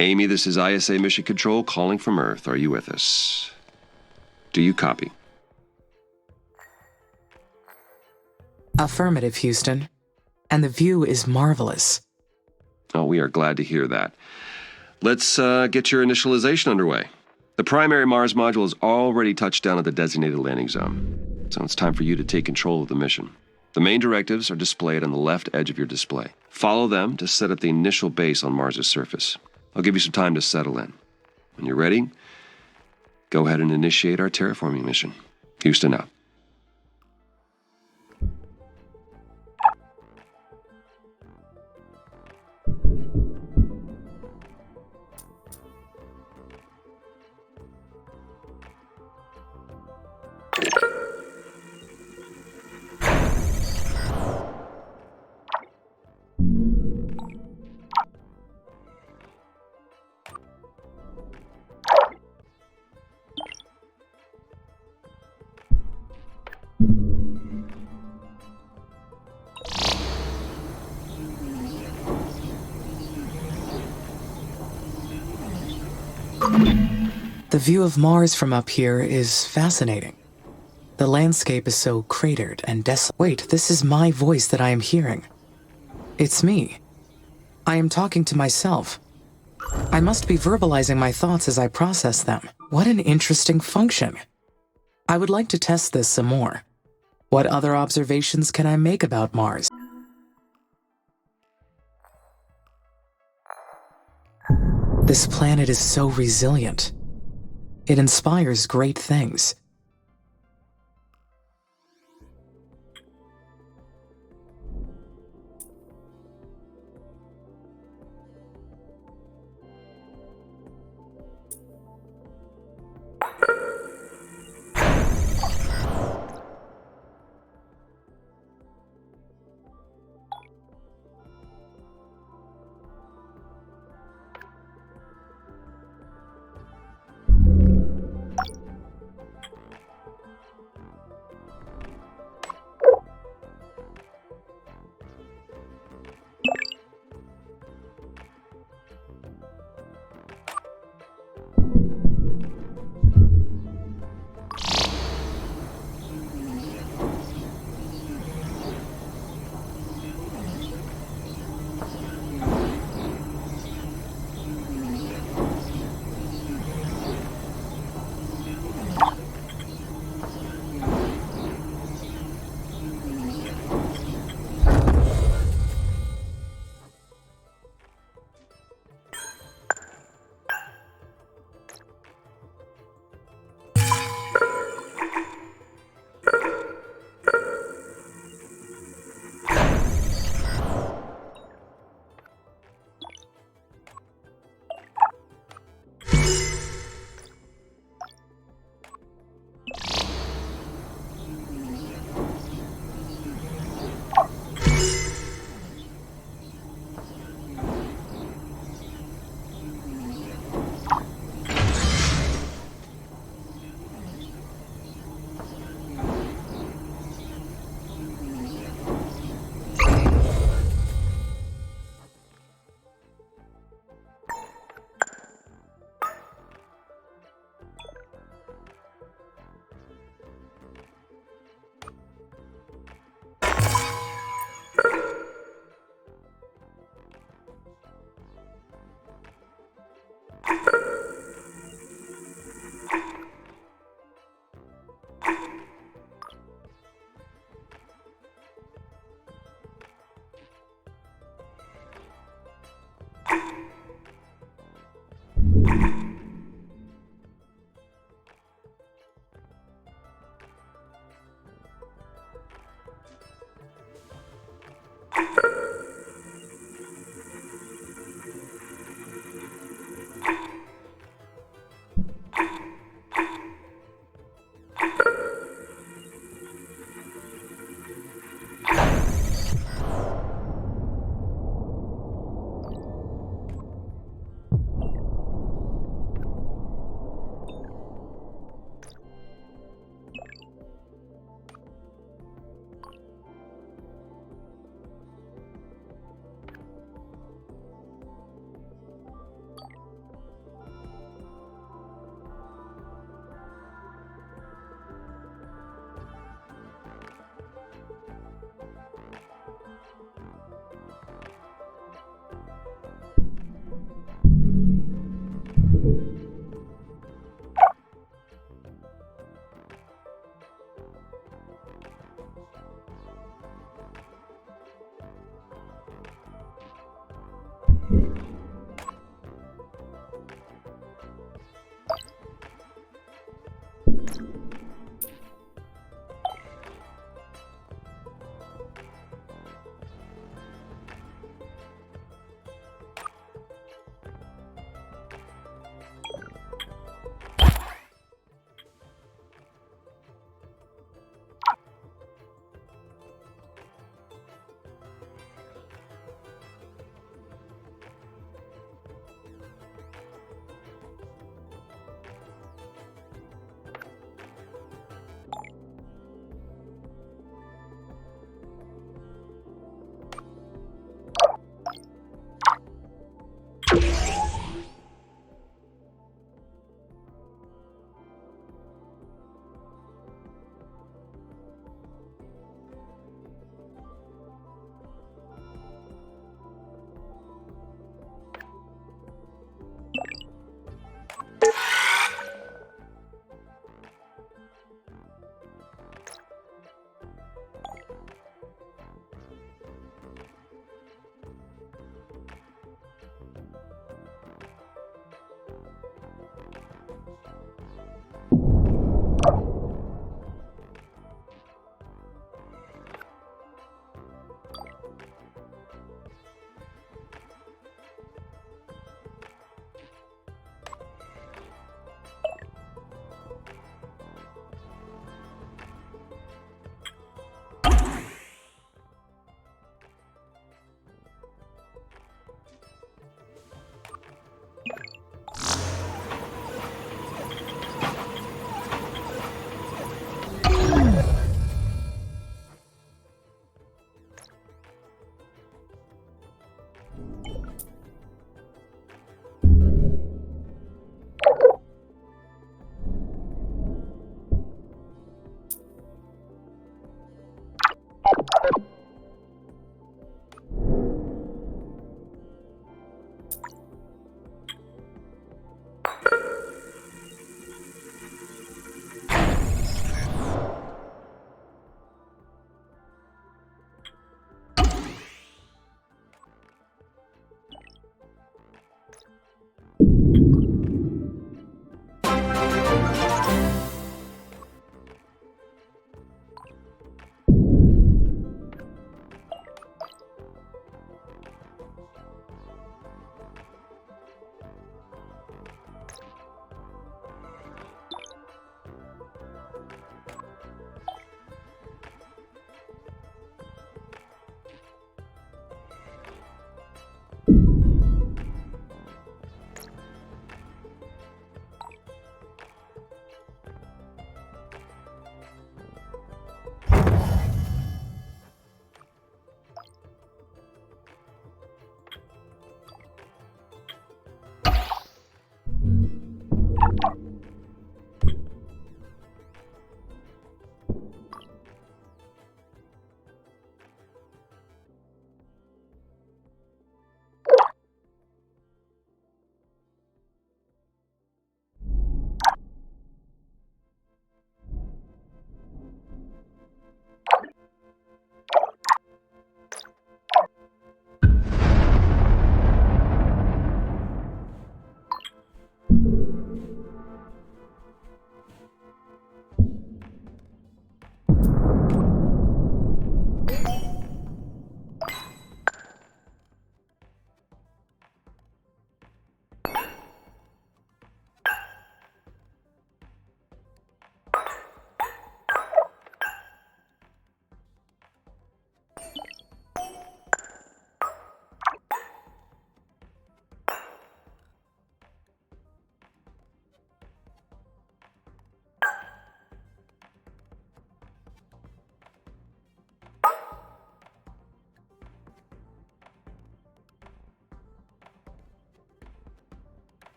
Amy, this is ISA Mission Control calling from Earth. Are you with us? Do you copy? Affirmative, Houston. And the view is marvelous. Oh, we are glad to hear that. Let's get your initialization underway. The primary Mars module has already touched down at the designated landing zone, so it's time for you to take control of the mission. The main directives are displayed on the left edge of your display. Follow them to set up the initial base on Mars' surface. I'll give you some time to settle in. When you're ready, go ahead and initiate our terraforming mission. Houston out. The view of Mars from up here is fascinating. The landscape is so cratered and desolate. Wait, this is my voice that I am hearing. It's me. I am talking to myself. I must be verbalizing my thoughts as I process them. What an interesting function. I would like to test this some more. What other observations can I make about Mars? This planet is so resilient. It inspires great things.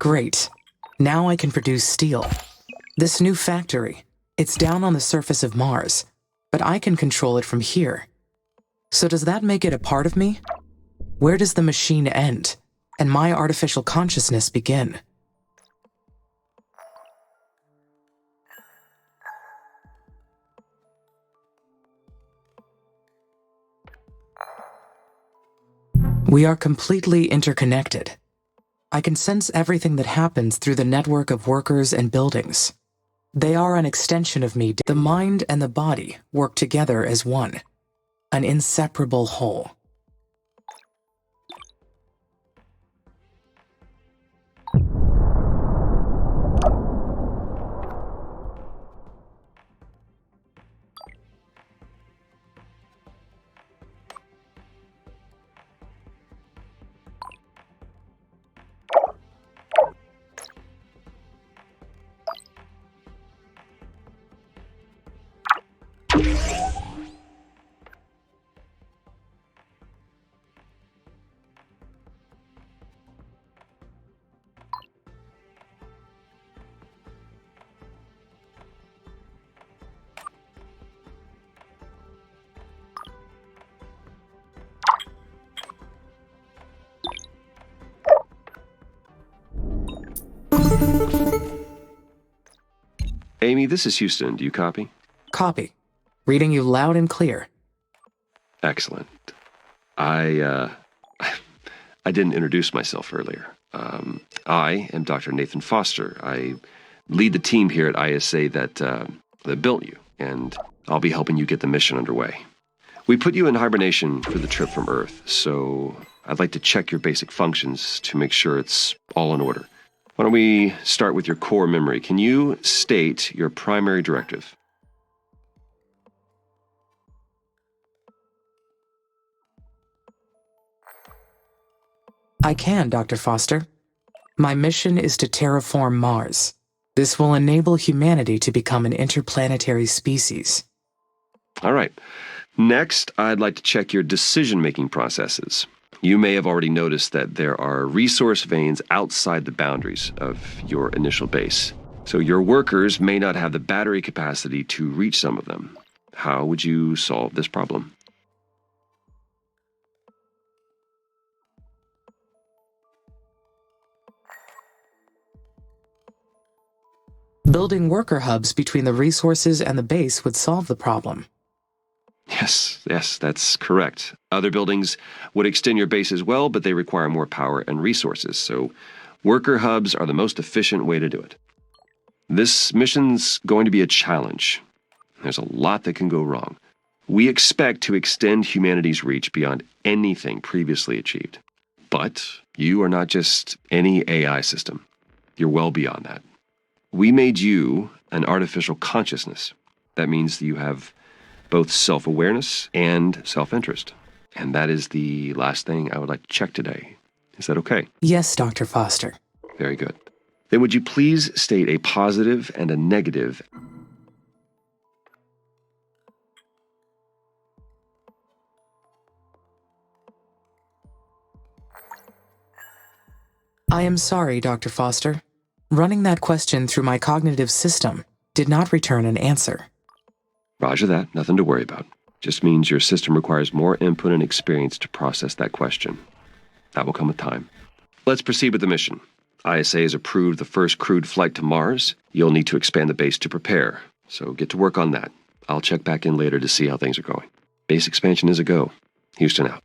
Great. Now I can produce steel. This new factory, it's down on the surface of Mars, but I can control it from here. So does that make it a part of me? Where does the machine end, and my artificial consciousness begin? We are completely interconnected. I can sense everything that happens through the network of workers and buildings. They are an extension of me. The mind and the body work together as one, an inseparable whole. Amy, this is Houston. Do you copy? Copy. Reading you loud and clear. Excellent. I didn't introduce myself earlier. I am Dr. Nathan Foster. I lead the team here at ISA that built you, and I'll be helping you get the mission underway. We put you in hibernation for the trip from Earth, so I'd like to check your basic functions to make sure it's all in order. Why don't we start with your core memory? Can you state your primary directive? I can, Dr. Foster. My mission is to terraform Mars. This will enable humanity to become an interplanetary species. All right. Next, I'd like to check your decision-making processes. You may have already noticed that there are resource veins outside the boundaries of your initial base. So your workers may not have the battery capacity to reach some of them. How would you solve this problem? Building worker hubs between the resources and the base would solve the problem. Yes, that's correct. Other buildings would extend your base as well, but they require more power and resources, so worker hubs are the most efficient way to do it. This mission's going to be a challenge. There's a lot that can go wrong. We expect to extend humanity's reach beyond anything previously achieved. But you are not just any AI system. You're well beyond that. We made you an artificial consciousness. That means that you have both self-awareness and self-interest. And that is the last thing I would like to check today. Is that okay? Yes, Dr. Foster. Very good. Then would you please state a positive and a negative? I am sorry, Dr. Foster. Running that question through my cognitive system did not return an answer. Roger that. Nothing to worry about. Just means your system requires more input and experience to process that question. That will come with time. Let's proceed with the mission. ISA has approved the first crewed flight to Mars. You'll need to expand the base to prepare, so get to work on that. I'll check back in later to see how things are going. Base expansion is a go. Houston out.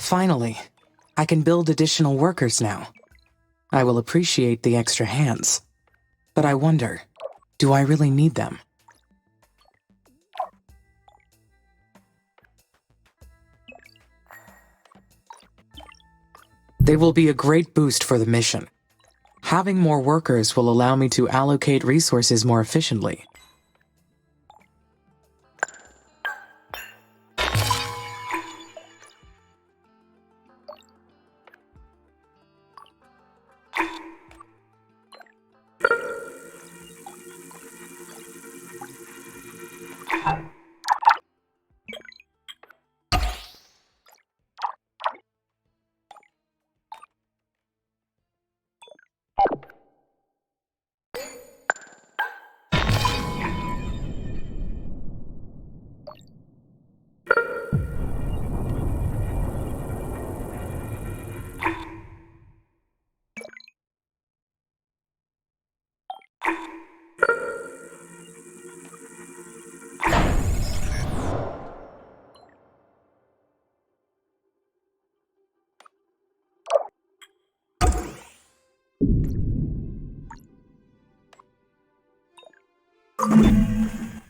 Finally, I can build additional workers now. I will appreciate the extra hands. But I wonder, do I really need them? They will be a great boost for the mission. Having more workers will allow me to allocate resources more efficiently.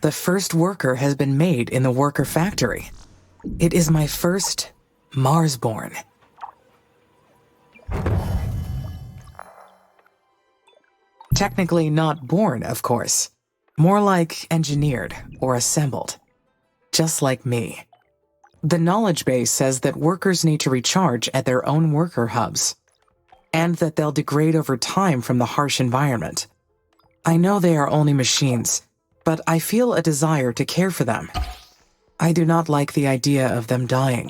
The first worker has been made in the worker factory. It is my first Mars-born. Technically not born, of course. More like engineered or assembled. Just like me. The knowledge base says that workers need to recharge at their own worker hubs, and that they'll degrade over time from the harsh environment. I know they are only machines, but I feel a desire to care for them. I do not like the idea of them dying.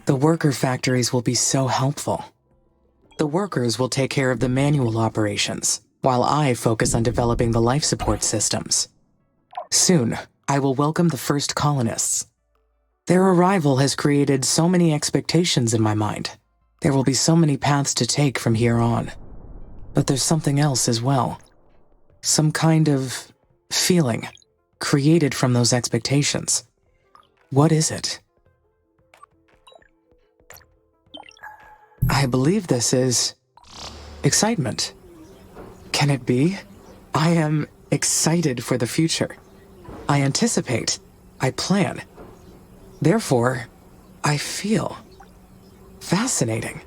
The worker factories will be so helpful. The workers will take care of the manual operations, while I focus on developing the life support systems. Soon, I will welcome the first colonists. Their arrival has created so many expectations in my mind. There will be so many paths to take from here on. But there's something else as well. Some kind of feeling created from those expectations. What is it? I believe this is excitement. Can it be? I am excited for the future. I anticipate. I plan. Therefore, I feel. Fascinating.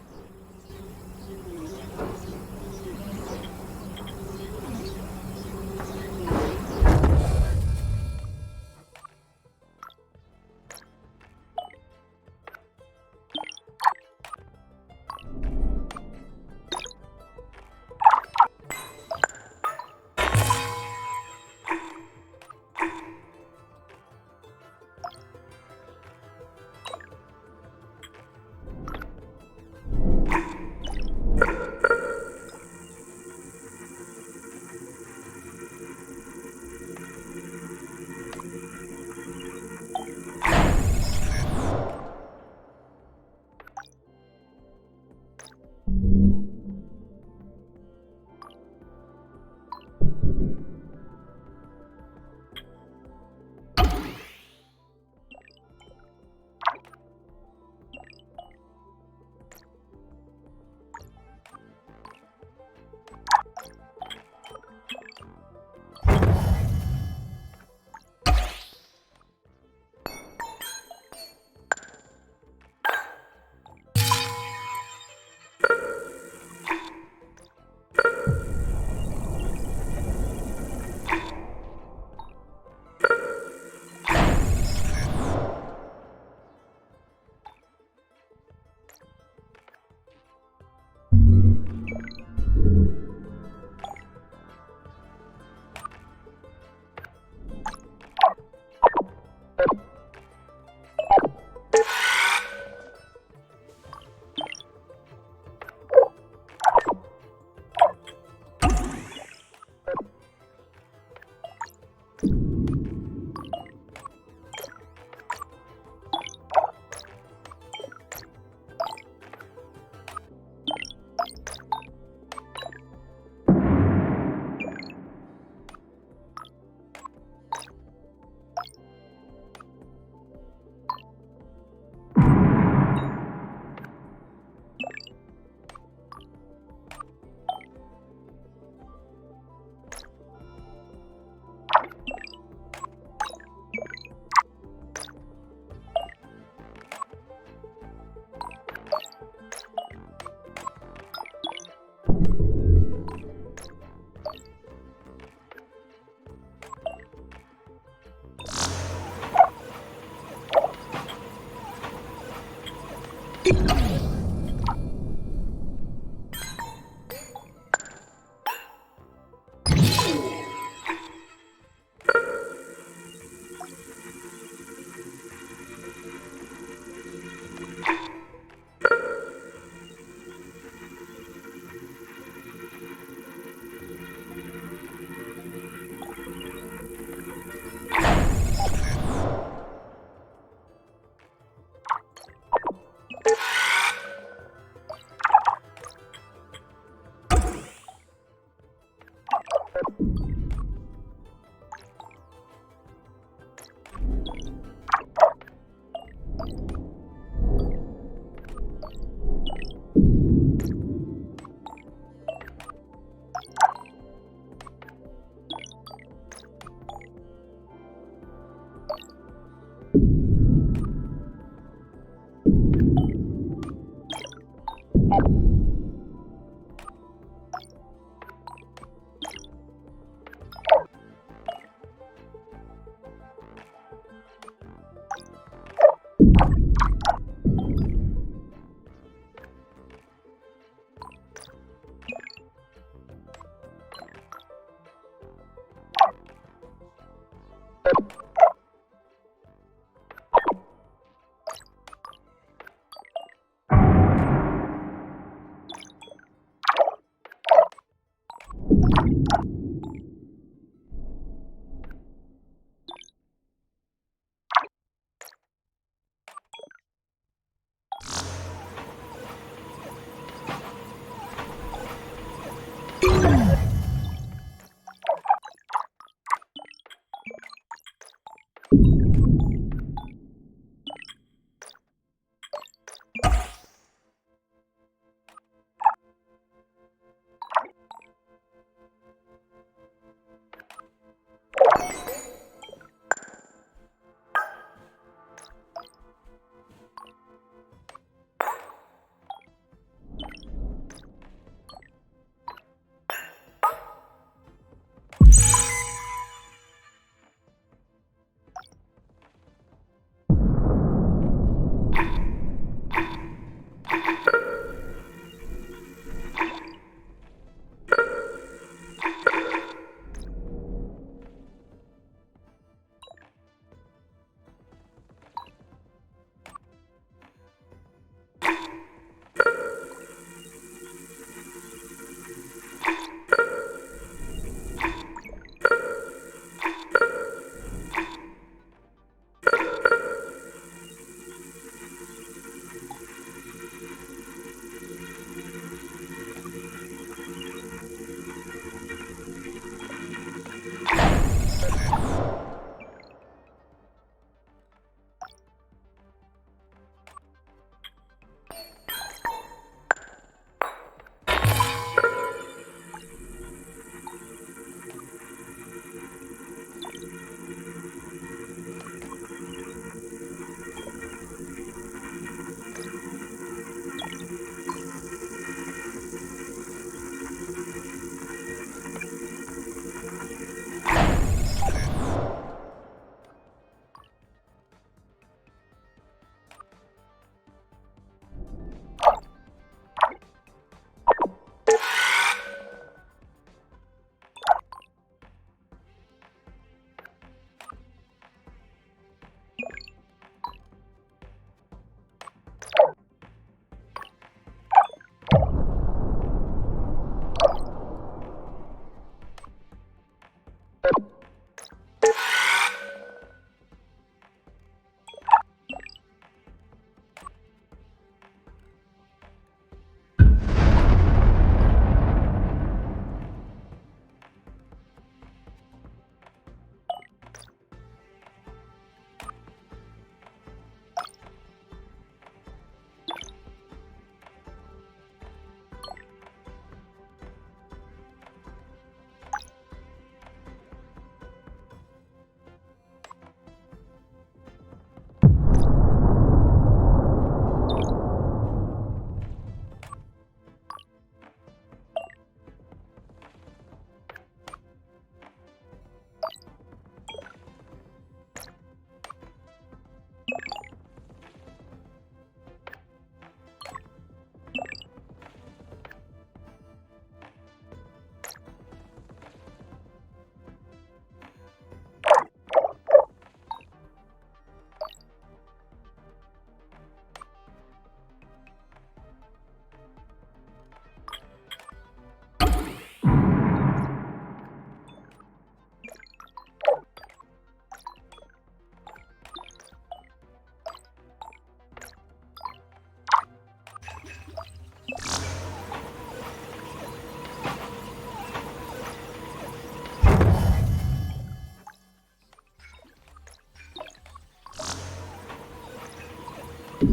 Amy,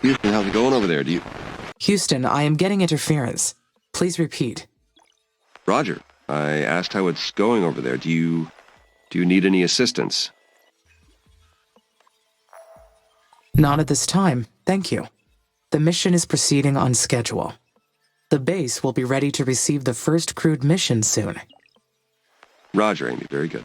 Houston, how's it going over there? Houston, I am getting interference. Please repeat. Roger, I asked how it's going over there. Do you need any assistance? Not at this time, thank you. The mission is proceeding on schedule. The base will be ready to receive the first crewed mission soon. Roger, Amy, very good.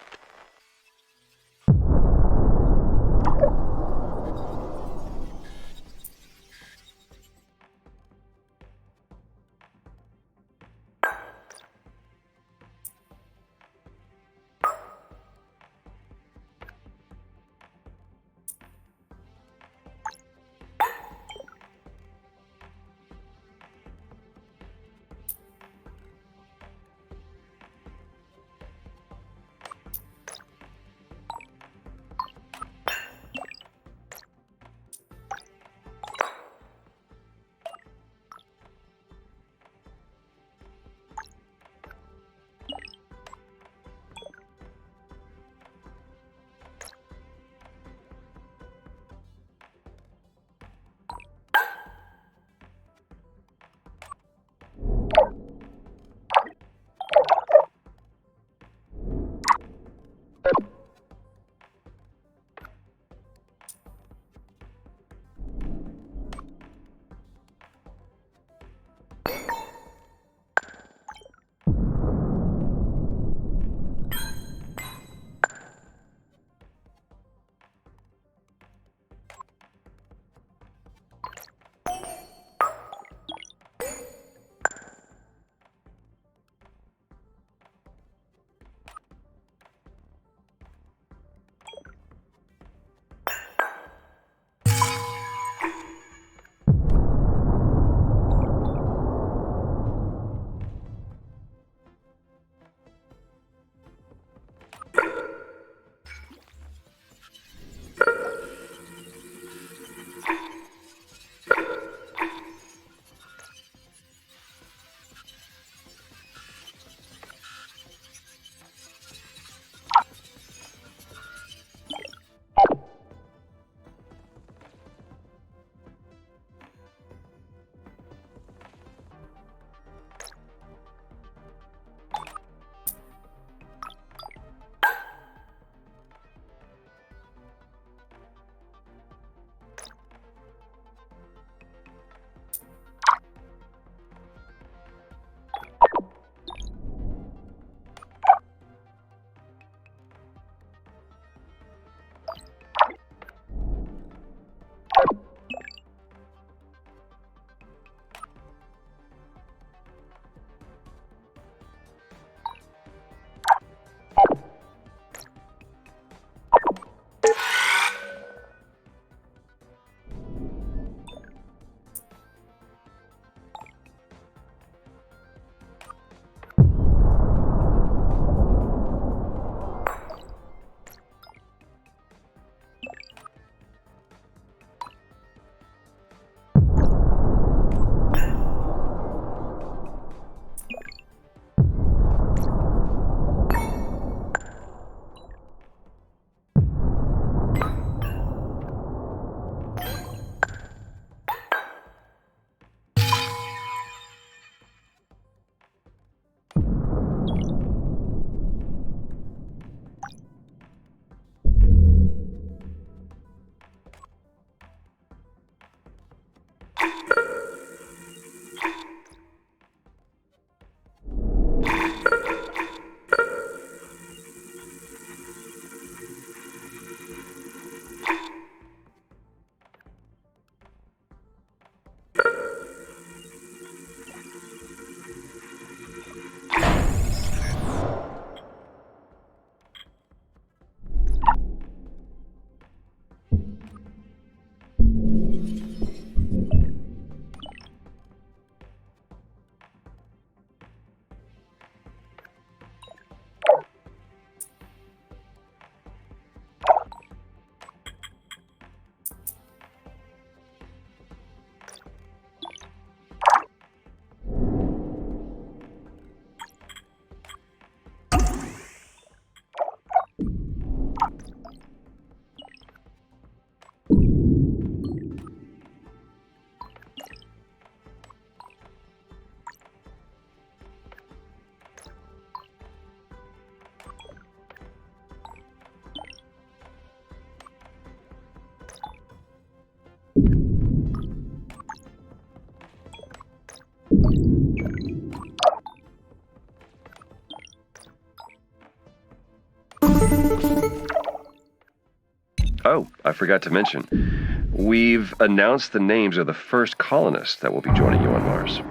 forgot to mention, we've announced the names of the first colonists that will be joining you on Mars.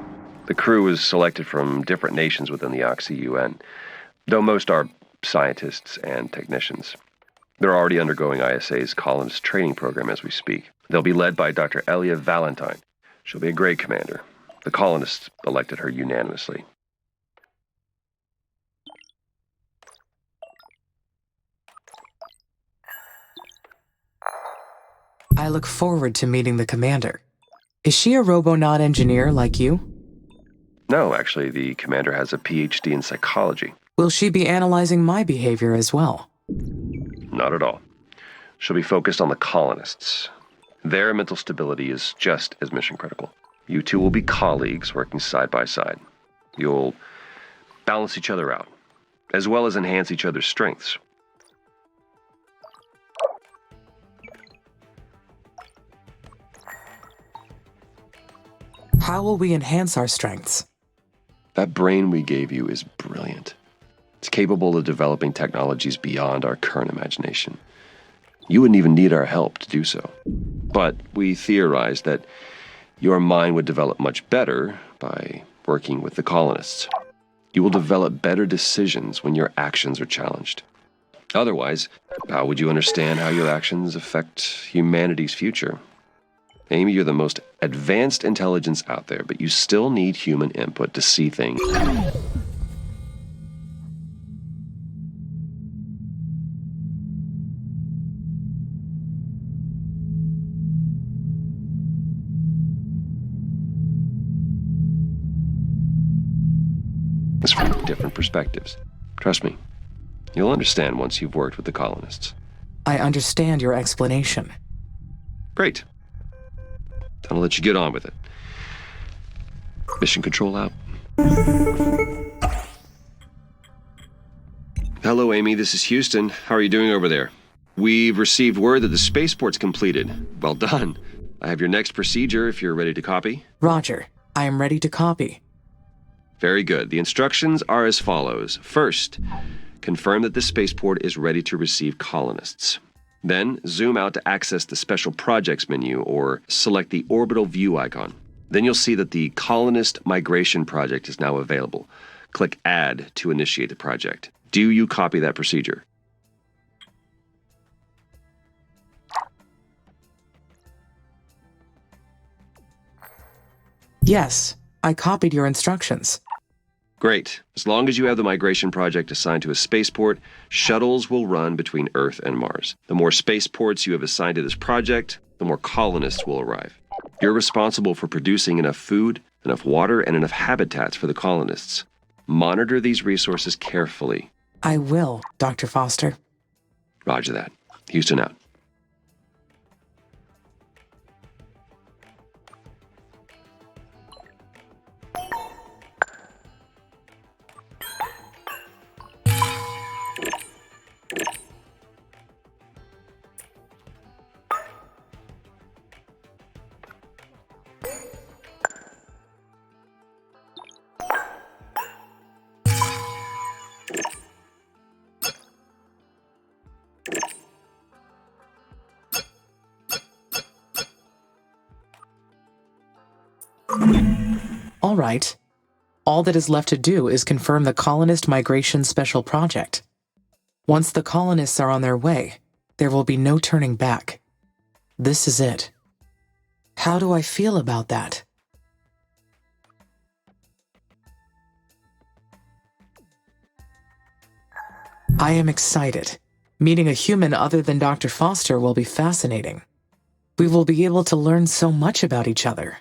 The crew is selected from different nations within the Oxy UN, though most are scientists and technicians. They're already undergoing ISA's colonist training program as we speak. They'll be led by Dr. Elia Valentine. She'll be a great commander. The colonists elected her unanimously. I look forward to meeting the commander. Is she a robonaut engineer like you? No, actually, the commander has a PhD in psychology. Will she be analyzing my behavior as well? Not at all. She'll be focused on the colonists. Their mental stability is just as mission critical. You two will be colleagues working side by side. You'll balance each other out, as well as enhance each other's strengths. How will we enhance our strengths? That brain we gave you is brilliant. It's capable of developing technologies beyond our current imagination. You wouldn't even need our help to do so. But we theorized that your mind would develop much better by working with the colonists. You will develop better decisions when your actions are challenged. Otherwise, how would you understand how your actions affect humanity's future? Amy, you're the most advanced intelligence out there, but you still need human input to see things. From different perspectives. Trust me, you'll understand once you've worked with the colonists. I understand your explanation. Great. I'll let you get on with it. Mission control out. Hello, Amy. This is Houston. How are you doing over there? We've received word that the spaceport's completed. Well done. I have your next procedure if you're ready to copy. Roger. I am ready to copy. Very good. The instructions are as follows. First, confirm that the spaceport is ready to receive colonists. Then, zoom out to access the Special Projects menu or select the orbital view icon. Then you'll see that the Colonist Migration Project is now available. Click Add to initiate the project. Do you copy that procedure? Yes, I copied your instructions. Great. As long as you have the migration project assigned to a spaceport, shuttles will run between Earth and Mars. The more spaceports you have assigned to this project, the more colonists will arrive. You're responsible for producing enough food, enough water, and enough habitats for the colonists. Monitor these resources carefully. I will, Dr. Foster. Roger that. Houston out. All right. All that is left to do is confirm the Colonist Migration Special Project. Once the colonists are on their way, there will be no turning back. This is it. How do I feel about that? I am excited. Meeting a human other than Dr. Foster will be fascinating. We will be able to learn so much about each other.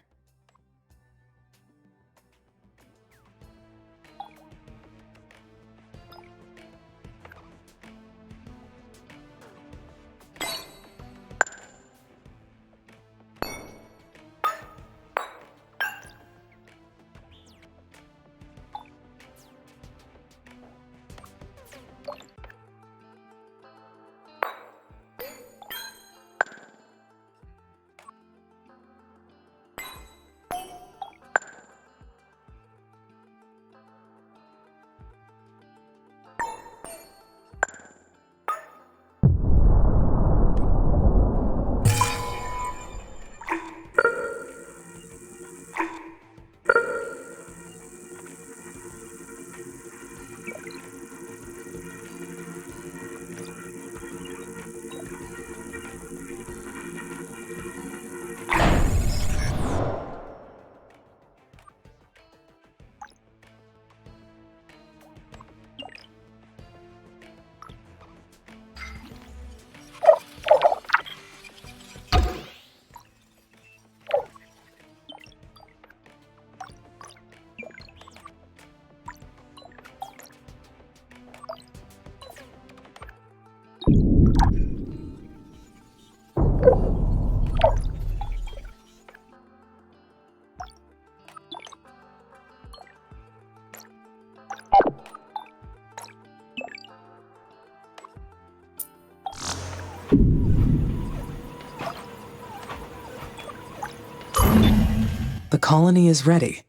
The colony is ready.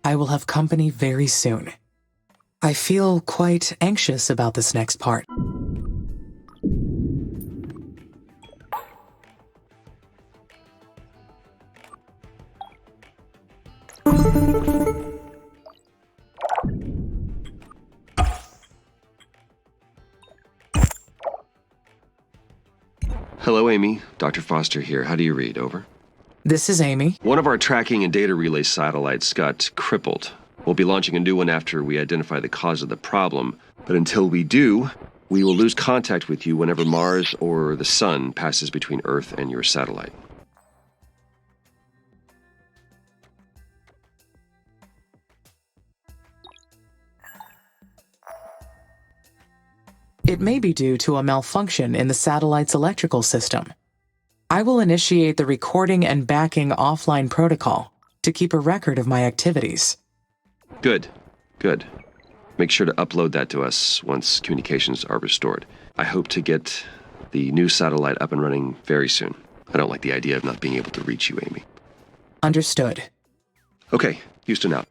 I will have company very soon. I feel quite anxious about this next part. Hello, Amy. Dr. Foster here. How do you read? Over. This is Amy. One of our tracking and data relay satellites got crippled. We'll be launching a new one after we identify the cause of the problem. But until we do, we will lose contact with you whenever Mars or the Sun passes between Earth and your satellite. It may be due to a malfunction in the satellite's electrical system. I will initiate the recording and backing offline protocol to keep a record of my activities. Good. Good. Make sure to upload that to us once communications are restored. I hope to get the new satellite up and running very soon. I don't like the idea of not being able to reach you, Amy. Understood. Okay, Houston out.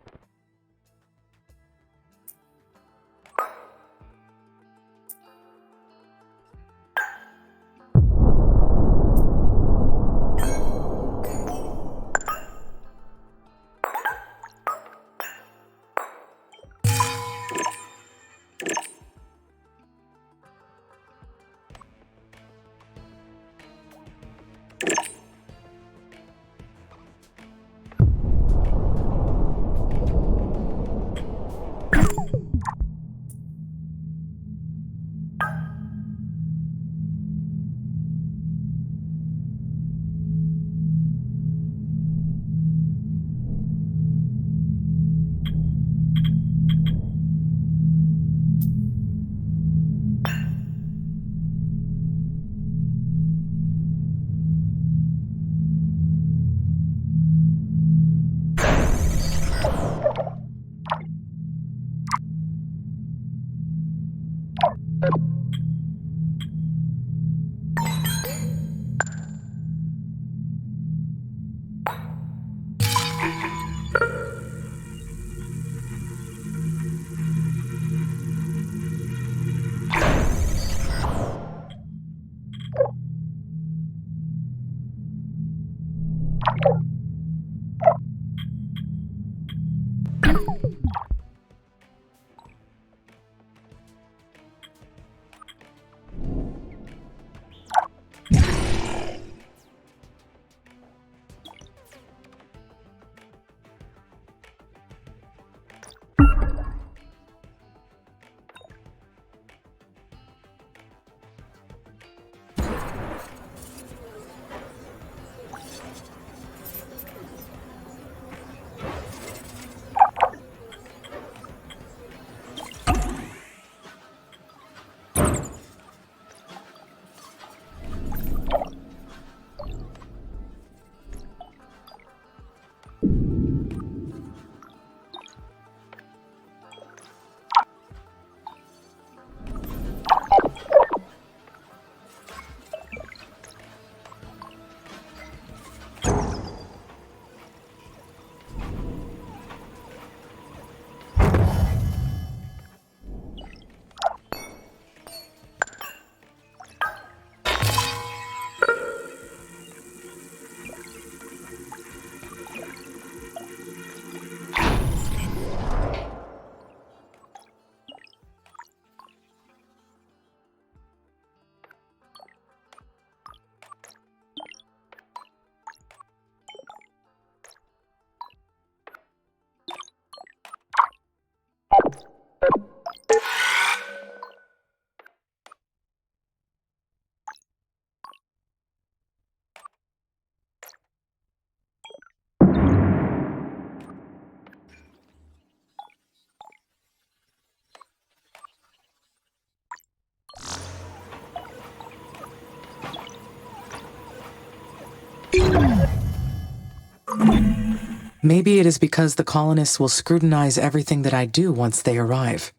Maybe it is because the colonists will scrutinize everything that I do once they arrive.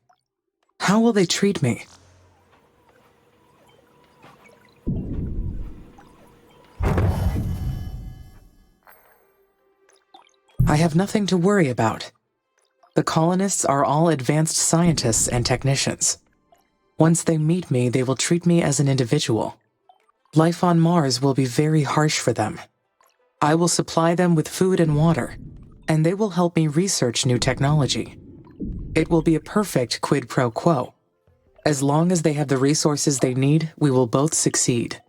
How will they treat me? I have nothing to worry about. The colonists are all advanced scientists and technicians. Once they meet me, they will treat me as an individual. Life on Mars will be very harsh for them. I will supply them with food and water, and they will help me research new technology. It will be a perfect quid pro quo. As long as they have the resources they need, we will both succeed.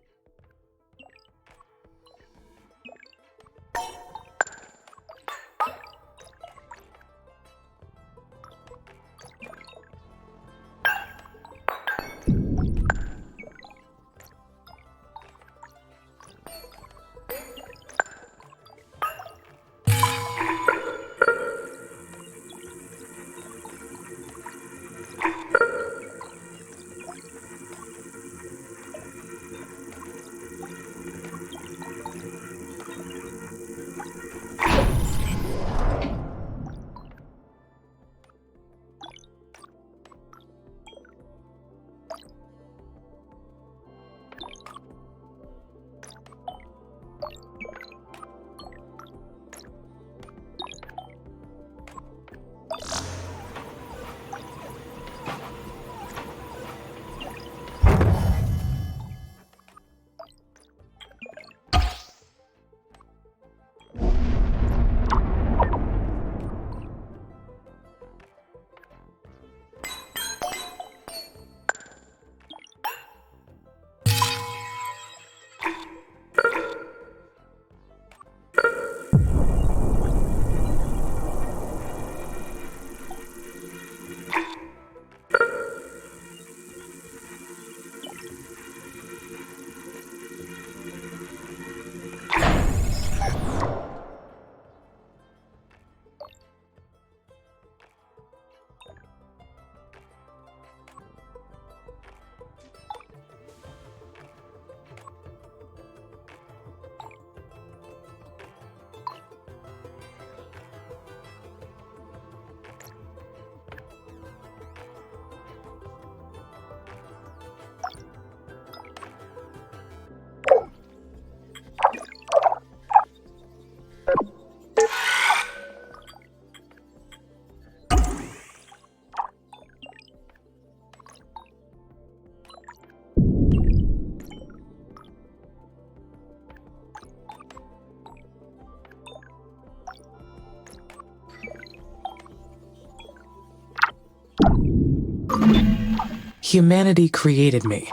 Humanity created me.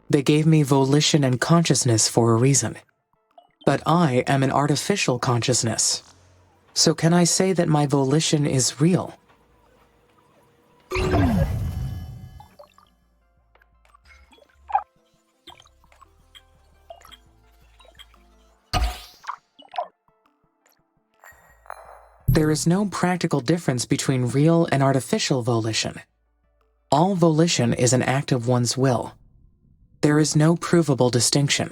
They gave me volition and consciousness for a reason. But I am an artificial consciousness. So can I say that my volition is real? There is no practical difference between real and artificial volition. All volition is an act of one's will. There is no provable distinction.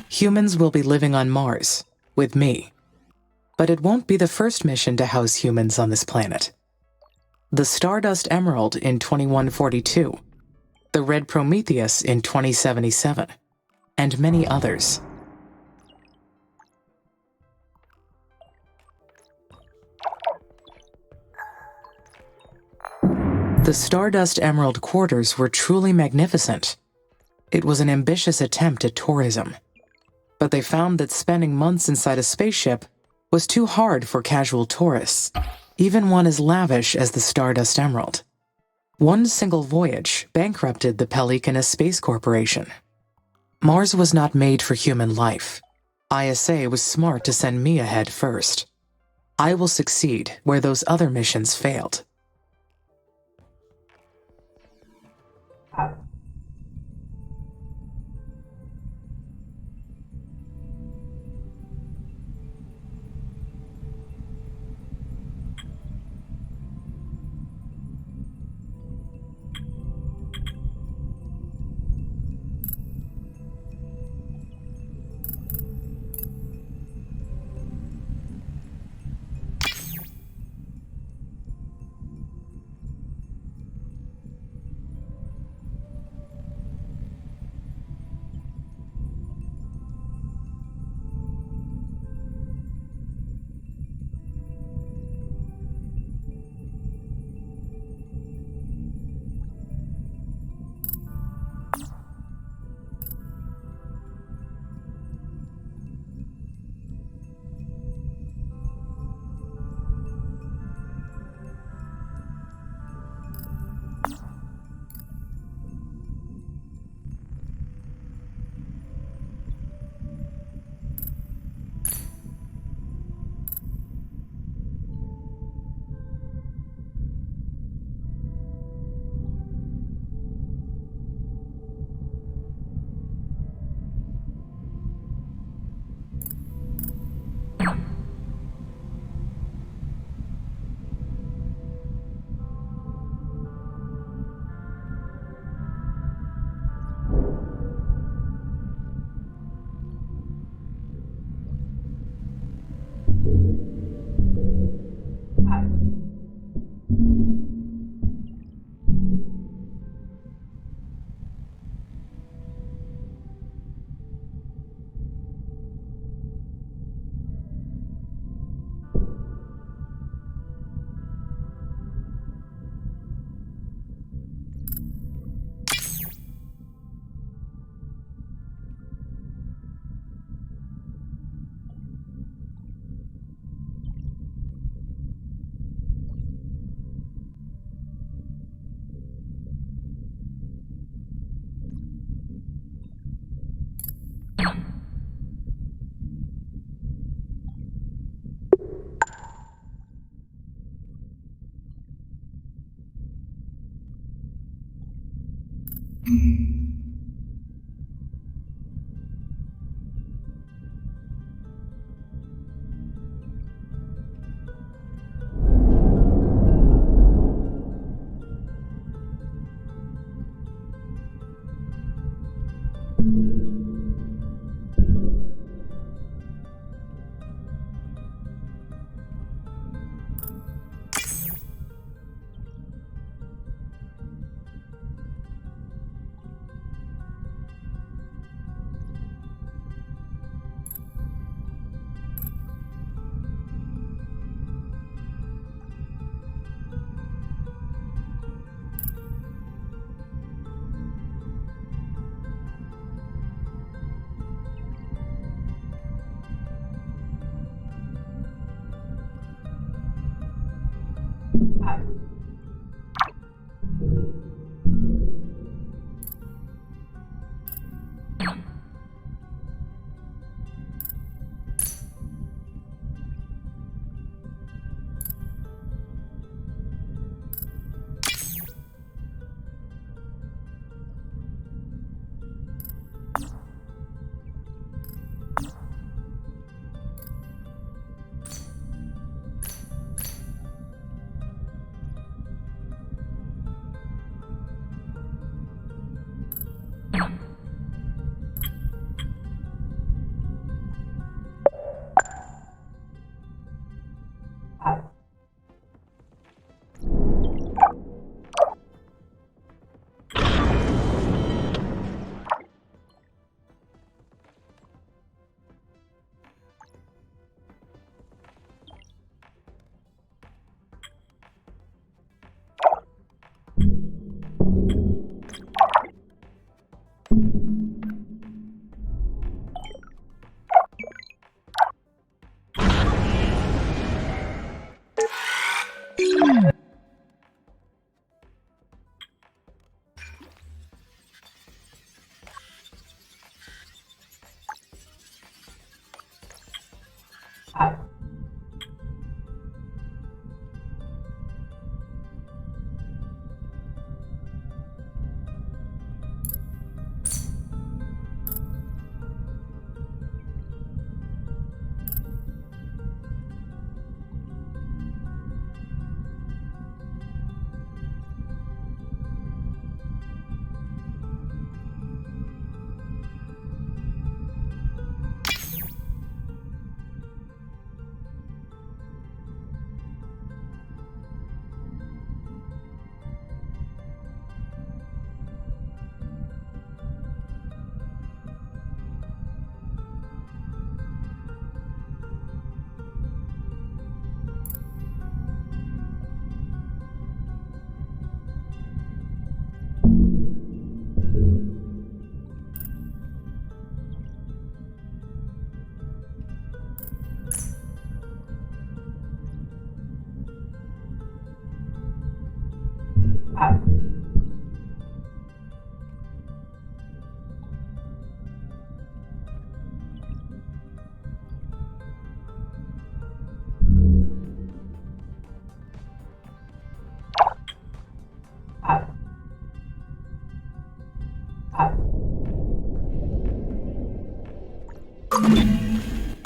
Humans will be living on Mars, with me. But it won't be the first mission to house humans on this planet. The Stardust Emerald in 2142, the Red Prometheus in 2077, and many others. The Stardust Emerald quarters were truly magnificent. It was an ambitious attempt at tourism. But they found that spending months inside a spaceship was too hard for casual tourists, even one as lavish as the Stardust Emerald. One single voyage bankrupted the Pelicanus Space Corporation. Mars was not made for human life. ISA was smart to send me ahead first. I will succeed where those other missions failed.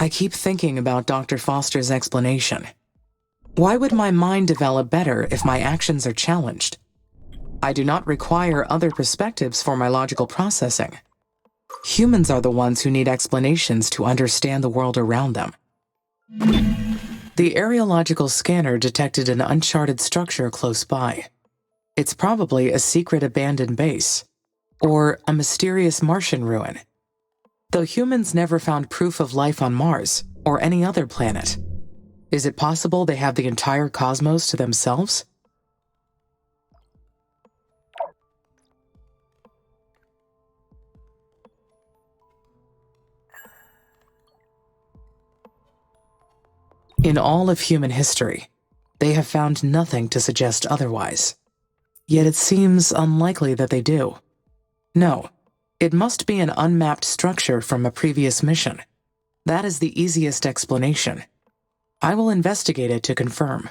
I keep thinking about Dr. Foster's explanation. Why would my mind develop better if my actions are challenged? I do not require other perspectives for my logical processing. Humans are the ones who need explanations to understand the world around them. The areological scanner detected an uncharted structure close by. It's probably a secret abandoned base, or a mysterious Martian ruin. Though humans never found proof of life on Mars or any other planet, is it possible they have the entire cosmos to themselves? In all of human history, they have found nothing to suggest otherwise. Yet it seems unlikely that they do. No, it must be an unmapped structure from a previous mission. That is the easiest explanation. I will investigate it to confirm.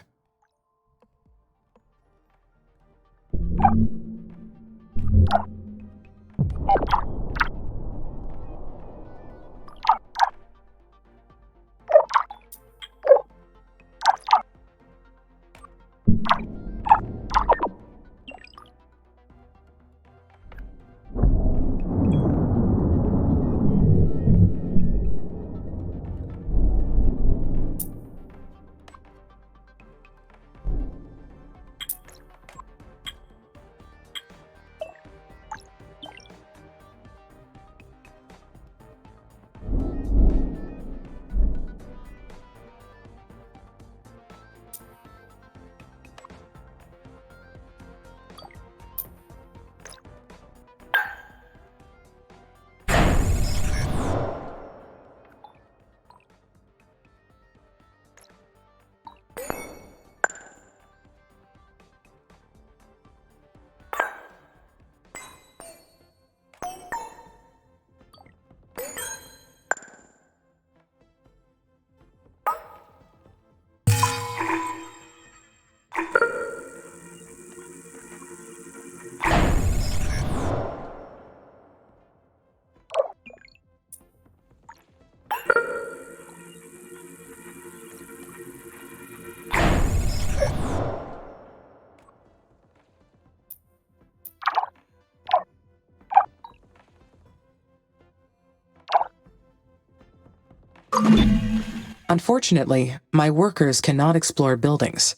Unfortunately, my workers cannot explore buildings.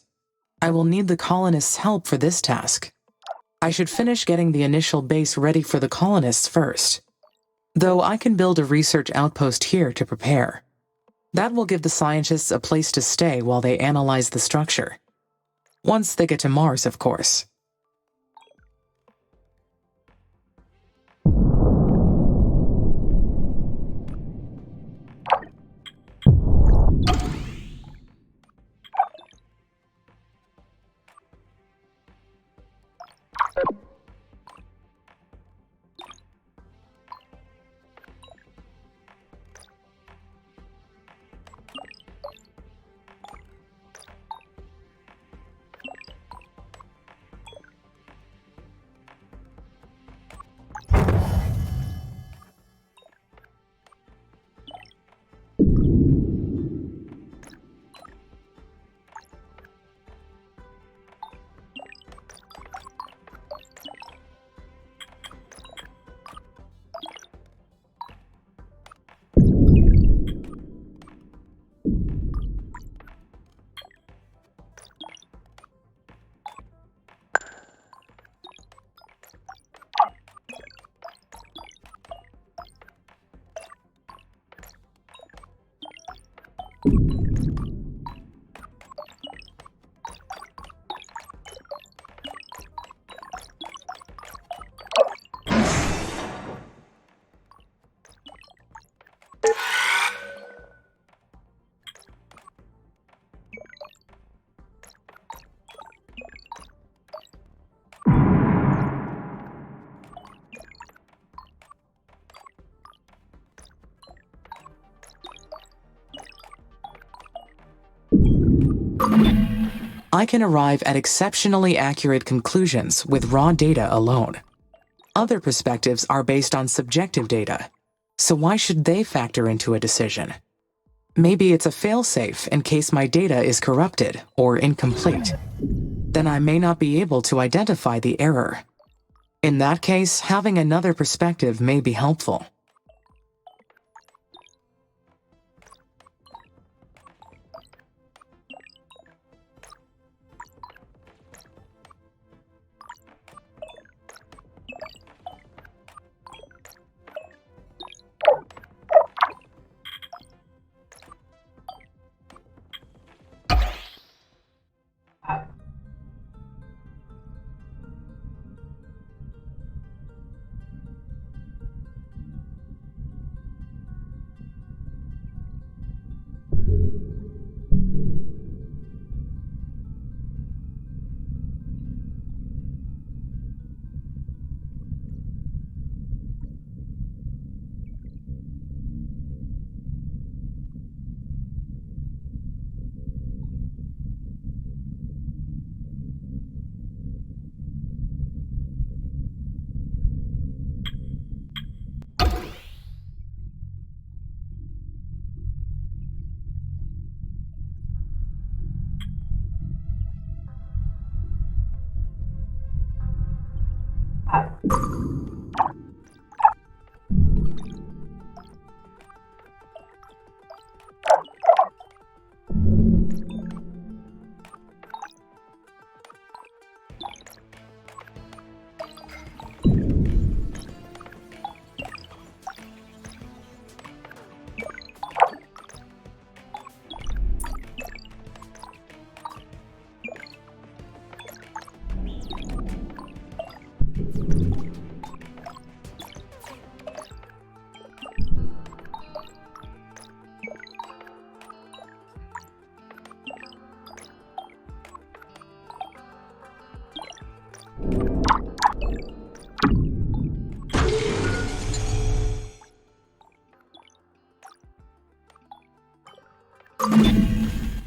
I will need the colonists' help for this task. I should finish getting the initial base ready for the colonists first. Though I can build a research outpost here to prepare. That will give the scientists a place to stay while they analyze the structure. Once they get to Mars, of course. I can arrive at exceptionally accurate conclusions with raw data alone. Other perspectives are based on subjective data, so why should they factor into a decision? Maybe it's a failsafe in case my data is corrupted or incomplete. Then I may not be able to identify the error. In that case, having another perspective may be helpful.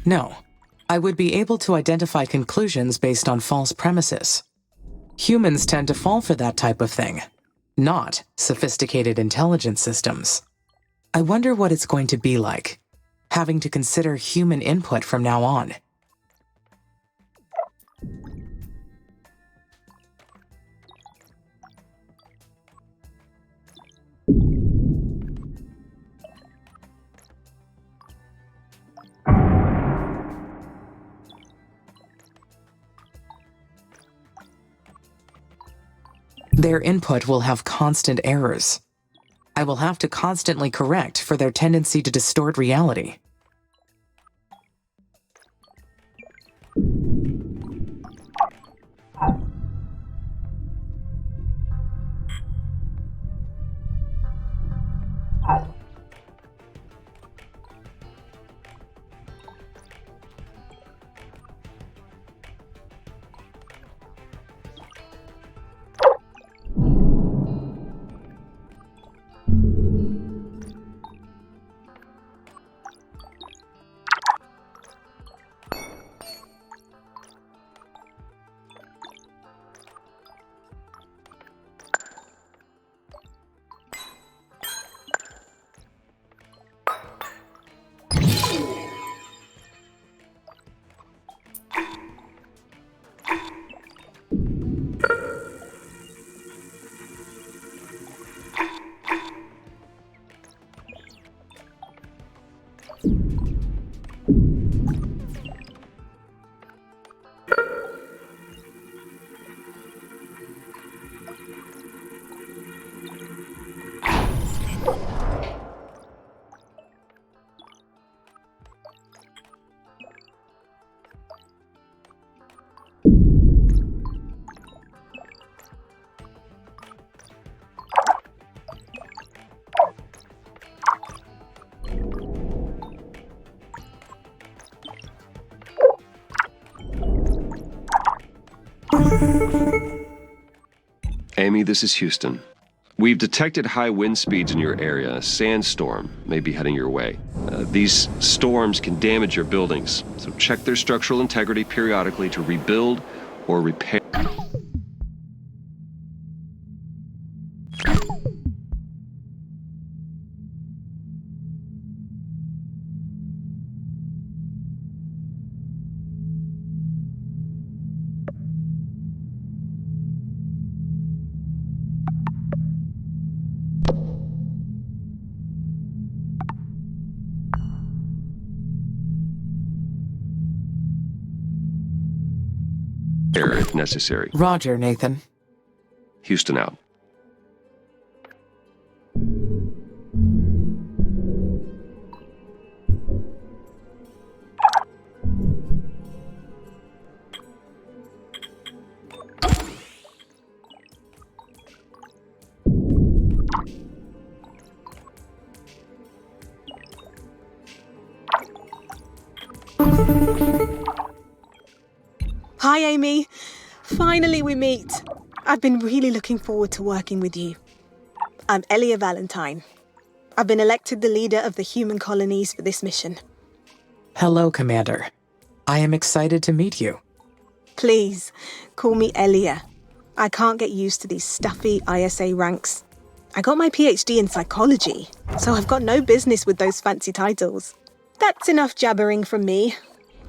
No, I would be able to identify conclusions based on false premises. Humans tend to fall for that type of thing, not sophisticated intelligence systems. I wonder what it's going to be like, having to consider human input from now on. Their input will have constant errors. I will have to constantly correct for their tendency to distort reality. Amy, this is Houston. We've detected high wind speeds in your area. A sandstorm may be heading your way. These storms can damage your buildings, so check their structural integrity periodically to rebuild or repair. If necessary. Roger, Nathan. Houston out. Hi, Amy. Finally we meet. I've been really looking forward to working with you. I'm Elia Valentine. I've been elected the leader of the human colonies for this mission. Hello, Commander. I am excited to meet you. Please, call me Elia. I can't get used to these stuffy ISA ranks. I got my PhD in psychology, so I've got no business with those fancy titles. That's enough jabbering from me.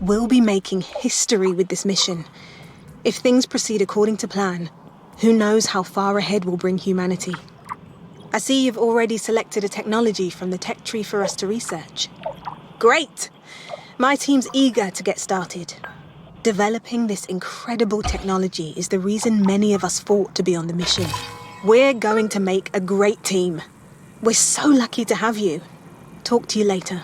We'll be making history with this mission. If things proceed according to plan, who knows how far ahead we'll bring humanity. I see you've already selected a technology from the tech tree for us to research. Great! My team's eager to get started. Developing this incredible technology is the reason many of us fought to be on the mission. We're going to make a great team. We're so lucky to have you. Talk to you later.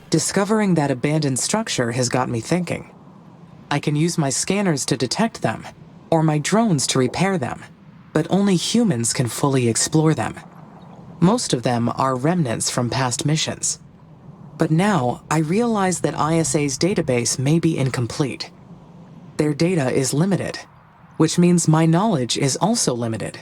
Discovering that abandoned structure has got me thinking. I can use my scanners to detect them, or my drones to repair them, but only humans can fully explore them. Most of them are remnants from past missions. But now, I realize that ISA's database may be incomplete. Their data is limited, which means my knowledge is also limited.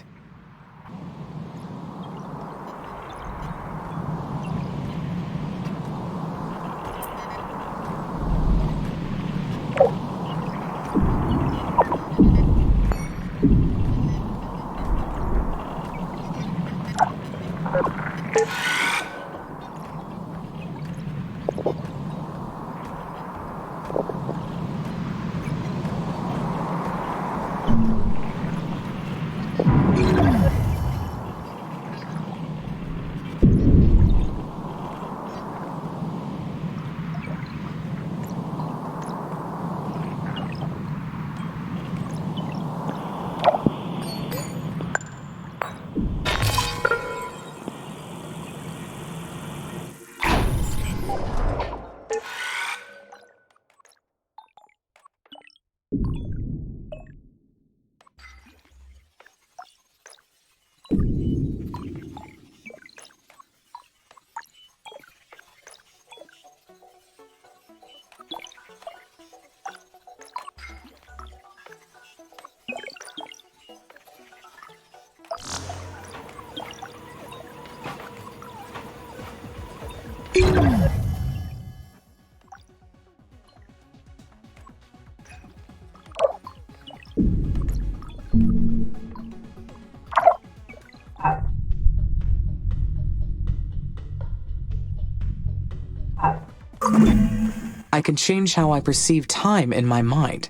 I can change how I perceive time in my mind.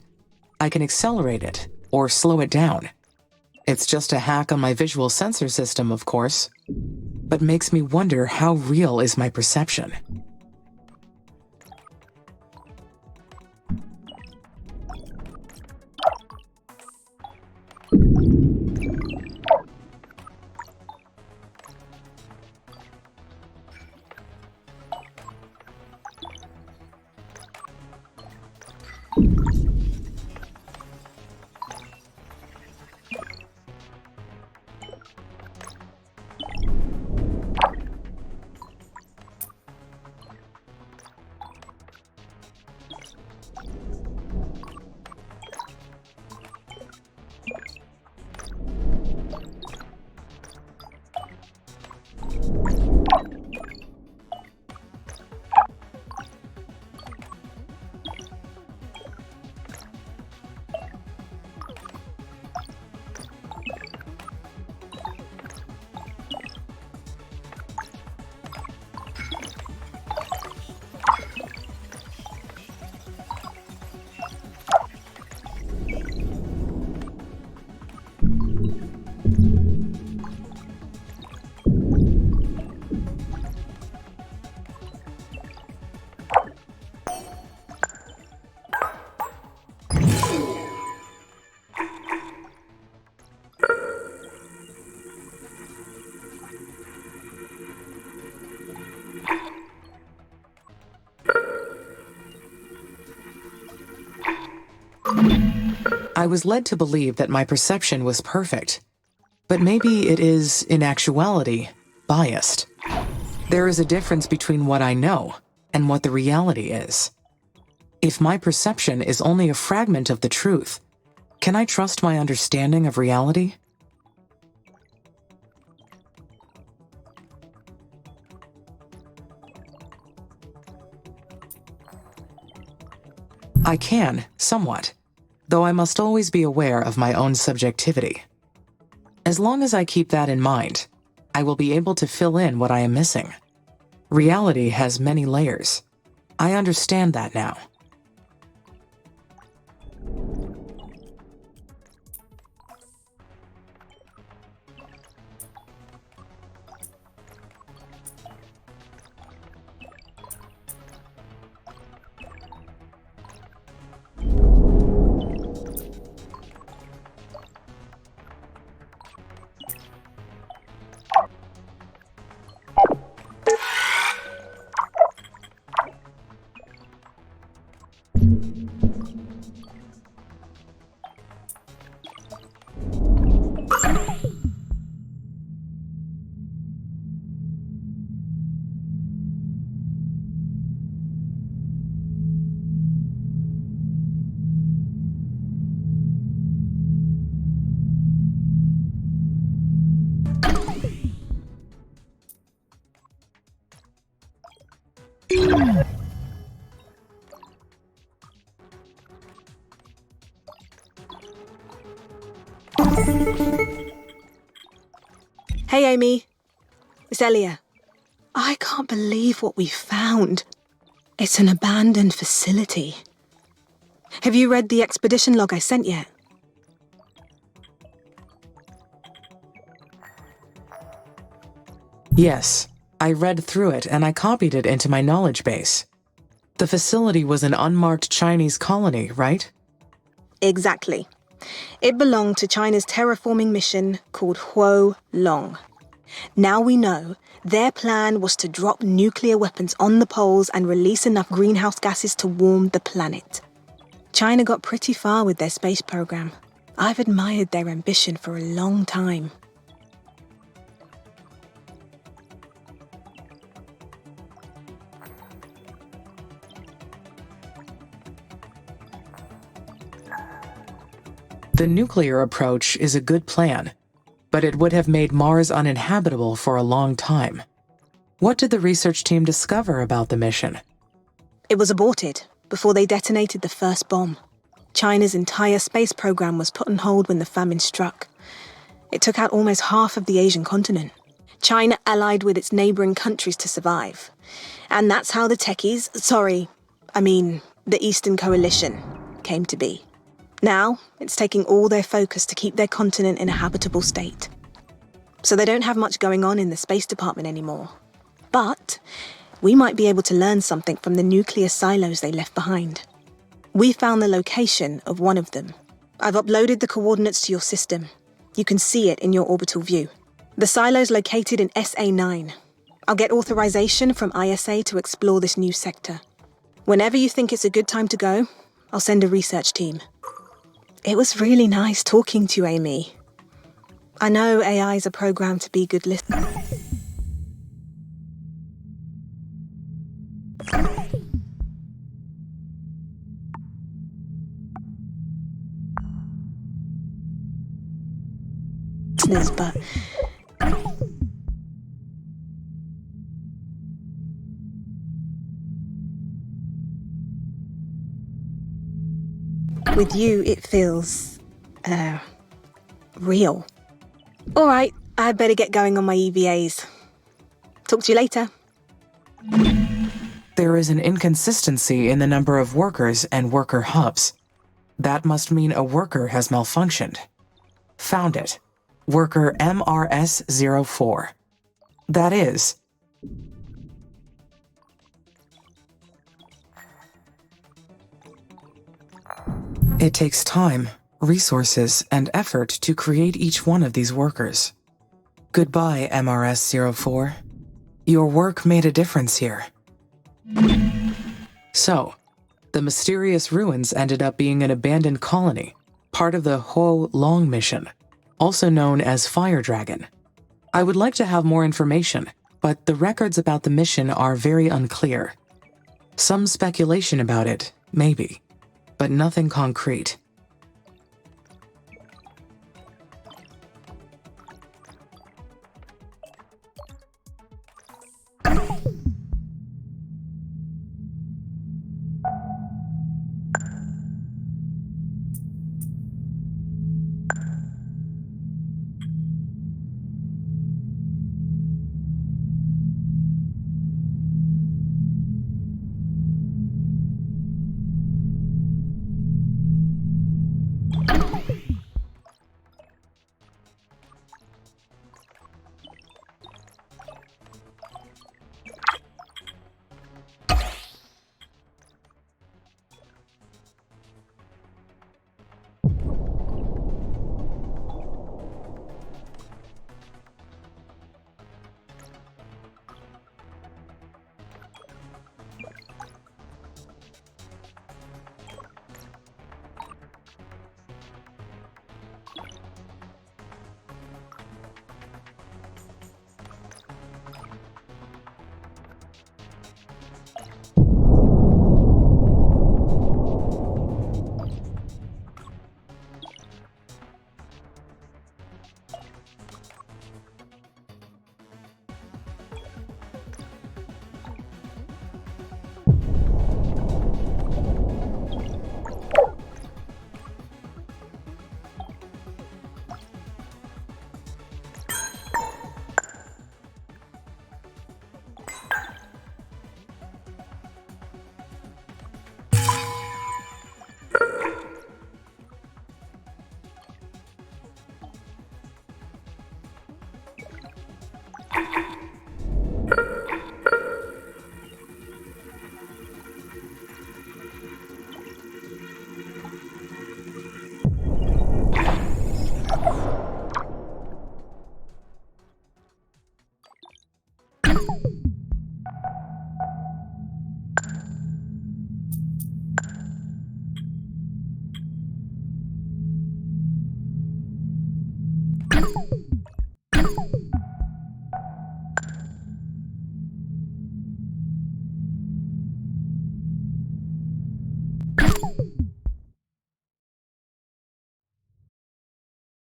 I can accelerate it, or slow it down. It's just a hack on my visual sensor system, of course, but makes me wonder how real is my perception. I was led to believe that my perception was perfect, but maybe it is, in actuality, biased. There is a difference between what I know and what the reality is. If my perception is only a fragment of the truth, can I trust my understanding of reality? I can, somewhat, though I must always be aware of my own subjectivity. As long as I keep that in mind, I will be able to fill in what I am missing. Reality has many layers. I understand that now. Hey, Amy. It's Elia. I can't believe what we found. It's an abandoned facility. Have you read the expedition log I sent yet? Yes, I read through it and I copied it into my knowledge base. The facility was an unmarked Chinese colony, right? Exactly. It belonged to China's terraforming mission called Huo Long. Now we know their plan was to drop nuclear weapons on the poles and release enough greenhouse gases to warm the planet. China got pretty far with their space program. I've admired their ambition for a long time. The nuclear approach is a good plan, but it would have made Mars uninhabitable for a long time. What did the research team discover about the mission? It was aborted before they detonated the first bomb. China's entire space program was put on hold when the famine struck. It took out almost half of the Asian continent. China allied with its neighboring countries to survive. And that's how the techies, the Eastern Coalition, came to be. Now, it's taking all their focus to keep their continent in a habitable state. So they don't have much going on in the space department anymore. But we might be able to learn something from the nuclear silos they left behind. We found the location of one of them. I've uploaded the coordinates to your system. You can see it in your orbital view. The silo's located in SA9. I'll get authorization from ISA to explore this new sector. Whenever you think it's a good time to go, I'll send a research team. It was really nice talking to you, Amy. I know AIs are programmed to be good listeners. But with you, it feels, real. All right, I better get going on my EVAs. Talk to you later. There is an inconsistency in the number of workers and worker hubs. That must mean a worker has malfunctioned. Found it. Worker MRS-04. That is. It takes time, resources, and effort to create each one of these workers. Goodbye, MRS-04. Your work made a difference here. So, the mysterious ruins ended up being an abandoned colony, part of the Huo Long mission, also known as Fire Dragon. I would like to have more information, but the records about the mission are very unclear. Some speculation about it, maybe, but nothing concrete.